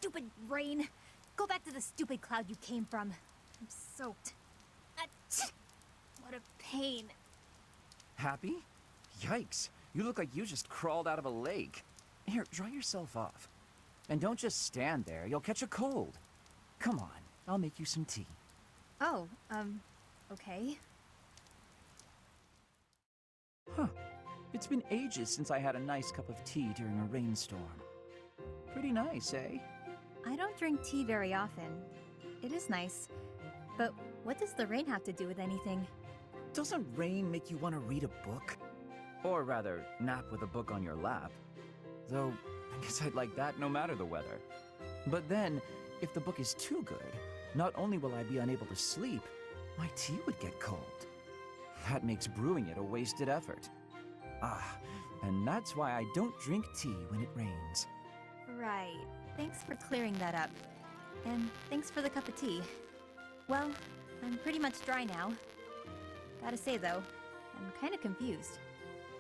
stupid rain. Go back to the stupid cloud you came from. I'm soaked. What a pain. Happy? Yikes, you look like you just crawled out of a lake. Here, dry yourself off. And don't just stand there, you'll catch a cold. Come on, I'll make you some tea. Oh, okay. Huh. It's been ages since I had a nice cup of tea during a rainstorm. Pretty nice, eh? I don't drink tea very often. It is nice. But what does the rain have to do with anything? Doesn't rain make you want to read a book? Or rather, nap with a book on your lap. Though, I guess I'd like that no matter the weather. But then, if the book is too good, not only will I be unable to sleep, my tea would get cold. That makes brewing it a wasted effort. Ah, and that's why I don't drink tea when it rains. Right. Thanks for clearing that up. And thanks for the cup of tea. Well, I'm pretty much dry now. Gotta say though, I'm kinda confused.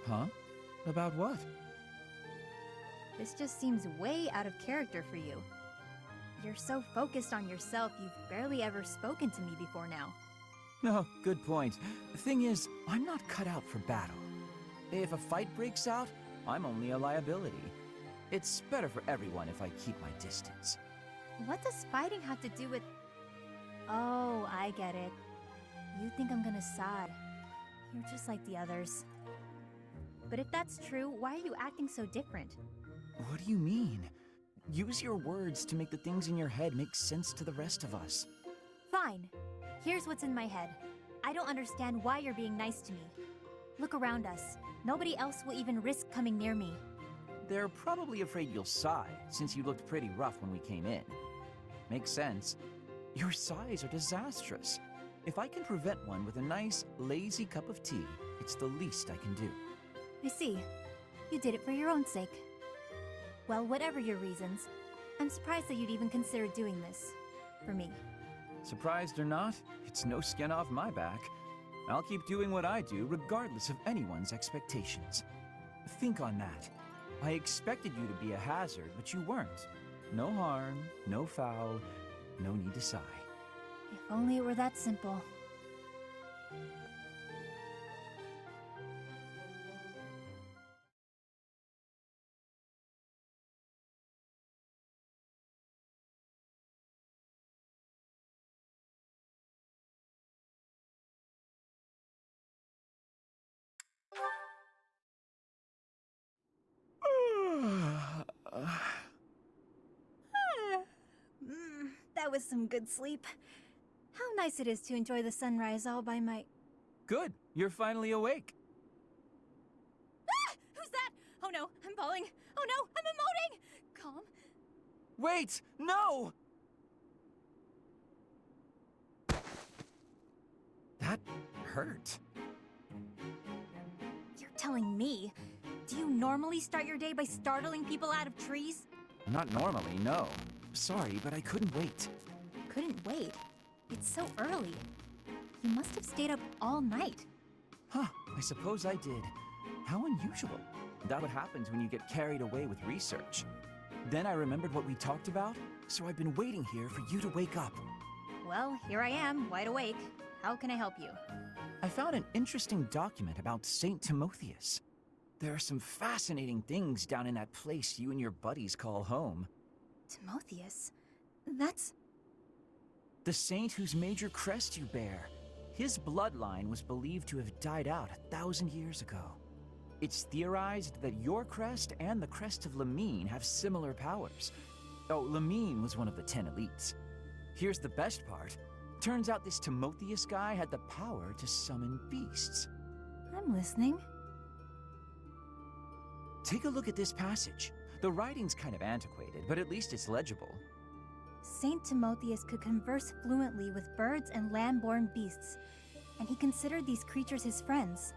Huh? About what? This just seems way out of character for you. You're so focused on yourself, you've barely ever spoken to me before now. No, good point. The thing is, I'm not cut out for battle. If a fight breaks out, I'm only a liability. It's better for everyone if I keep my distance. What does fighting have to do with... Oh, I get it. You think I'm gonna side. You're just like the others. But if that's true, why are you acting so different? What do you mean? Use your words to make the things in your head make sense to the rest of us. Fine. Here's what's in my head. I don't understand why you're being nice to me. Look around us. Nobody else will even risk coming near me. They're probably afraid you'll sigh, since you looked pretty rough when we came in. Makes sense. Your sighs are disastrous. If I can prevent one with a nice, lazy cup of tea, it's the least I can do. I see. You did it for your own sake. Well, whatever your reasons, I'm surprised that you'd even consider doing this. For me. Surprised or not, it's no skin off my back. I'll keep doing what I do regardless of anyone's expectations. Think on that. I expected you to be a hazard, but you weren't. No harm, no foul, no need to sigh. If only it were that simple. That was some good sleep. How nice it is to enjoy the sunrise all by my... Good, you're finally awake. Ah! Who's that? Oh no, I'm falling. Oh no, I'm emoting! Calm. Wait, no! That hurt. You're telling me? Do you normally start your day by startling people out of trees? Not normally, no. Sorry, but I couldn't wait. Couldn't wait? It's so early. You must have stayed up all night. Huh, I suppose I did. How unusual. That what happens when you get carried away with research. Then I remembered what we talked about, so I've been waiting here for you to wake up. Well, here I am, wide awake. How can I help you? I found an interesting document about Saint Timotheus. There are some fascinating things down in that place you and your buddies call home. Timotheus? That's... The saint whose major crest you bear. His bloodline was believed to have died out 1,000 years ago. It's theorized that your crest and the crest of Lamine have similar powers. Oh, Lamine was one of the 10 elites. Here's the best part. Turns out this Timotheus guy had the power to summon beasts. I'm listening. Take a look at this passage. The writing's kind of antiquated, but at least it's legible. Saint Timotheus could converse fluently with birds and land-born beasts, and he considered these creatures his friends.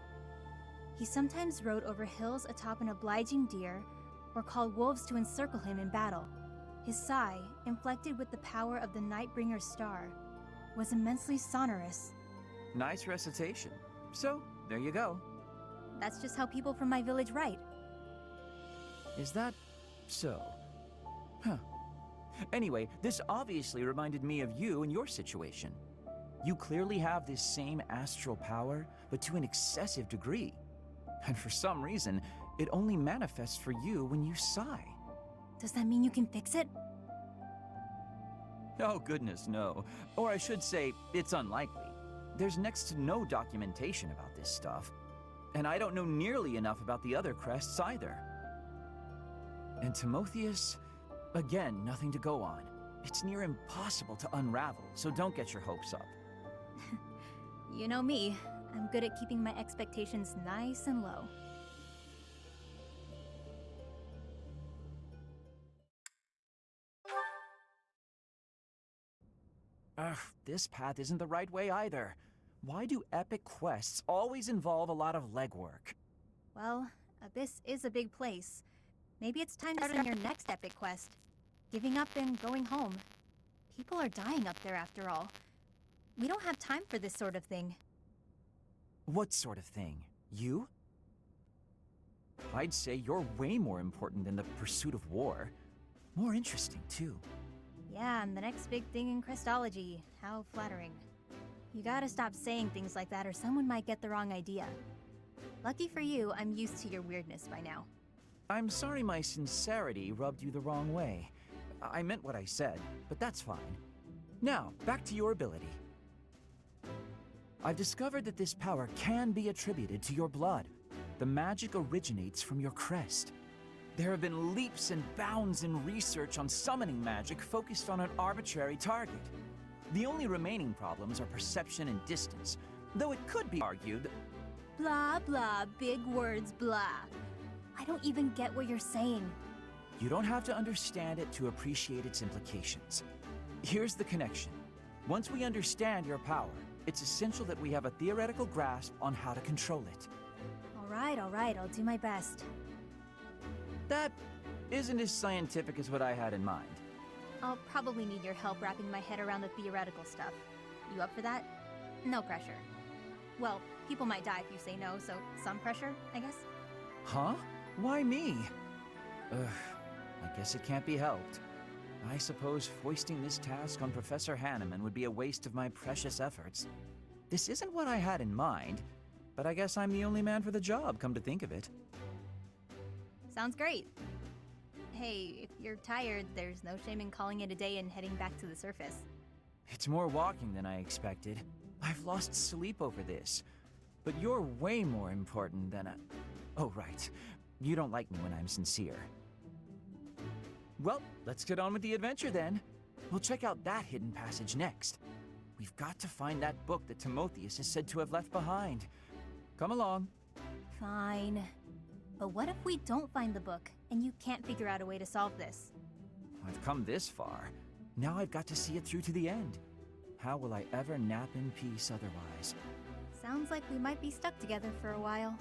He sometimes rode over hills atop an obliging deer, or called wolves to encircle him in battle. His sigh, inflected with the power of the Nightbringer's star, was immensely sonorous. Nice recitation. So, there you go. That's just how people from my village write. Is that so? Huh. Anyway, this obviously reminded me of you and your situation. You clearly have this same astral power, but to an excessive degree. And for some reason, it only manifests for you when you sigh. Does that mean you can fix it? Oh goodness, no. Or I should say, it's unlikely. There's next to no documentation about this stuff. And I don't know nearly enough about the other crests either. And Timotheus, again, nothing to go on. It's near impossible to unravel, so don't get your hopes up. You know me. I'm good at keeping my expectations nice and low. Ugh, this path isn't the right way either. Why do epic quests always involve a lot of legwork? Well, Abyss is a big place. Maybe it's time to start on your next epic quest. Giving up and going home. People are dying up there after all. We don't have time for this sort of thing. What sort of thing? You? I'd say you're way more important than the pursuit of war. More interesting, too. Yeah, and the next big thing in Crestology. How flattering. You gotta stop saying things like that or someone might get the wrong idea. Lucky for you, I'm used to your weirdness by now. I'm sorry my sincerity rubbed you the wrong way. I meant what I said, but that's fine. Now, back to your ability. I've discovered that this power can be attributed to your blood. The magic originates from your crest. There have been leaps and bounds in research on summoning magic focused on an arbitrary target. The only remaining problems are perception and distance, though it could be argued. Blah, blah, big words, blah. I don't even get what you're saying. You don't have to understand it to appreciate its implications. Here's the connection. Once we understand your power, it's essential that we have a theoretical grasp on how to control it. All right, I'll do my best. That isn't as scientific as what I had in mind. I'll probably need your help wrapping my head around the theoretical stuff. You up for that? No pressure. Well, people might die if you say no, so some pressure, I guess. Huh? Why me? I guess it can't be helped. I suppose foisting this task on Professor Hanneman would be a waste of my precious efforts. This isn't what I had in mind, but I guess I'm the only man for the job, come to think of it. Sounds great. Hey, if you're tired, there's no shame in calling it a day and heading back to the surface. It's more walking than I expected. I've lost sleep over this. But you're way more important than a... Oh, right. You don't like me when I'm sincere. Well, let's get on with the adventure then. We'll check out that hidden passage next. We've got to find that book that Timotheus is said to have left behind. Come along. Fine. But what if we don't find the book, and you can't figure out a way to solve this? I've come this far. Now I've got to see it through to the end. How will I ever nap in peace otherwise? Sounds like we might be stuck together for a while.